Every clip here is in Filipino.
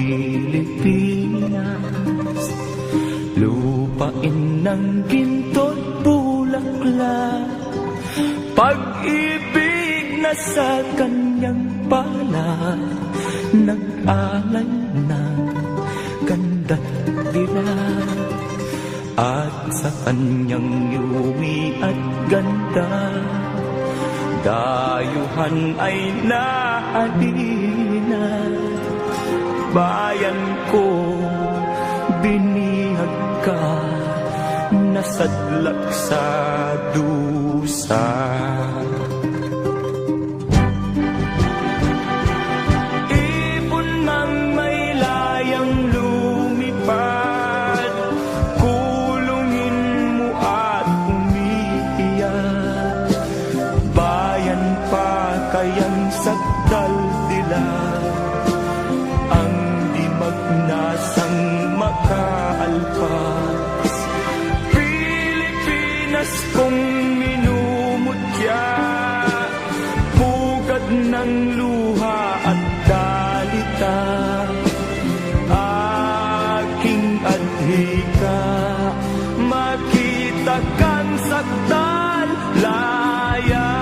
Pilipinas, lupain ng ginto't bulaklak, pag-ibig na sa kanyang palad, nag-alay ng ganda't dilag. At sa kanyang yumi at ganda, dayuhan ay nahalina. Bayan ko, binihag ka, nasadlak sa dusa. Ibon mang may layang lumipad, kulungin mo at umiiyak. Bayan pa kayang sakdal dilag, ang di magnasang makaalpas. Pilipinas kong minumutya, pugad ng luha at dalita, aking adhika, makita kang sakdal laya.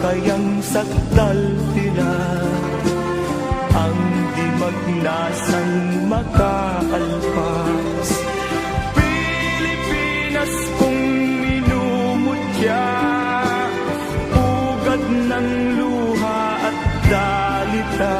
Kayang sakdal dilag, ang di magnasang makaalpas. Pilipinas kong minumutya, pugad ng luha at dalita,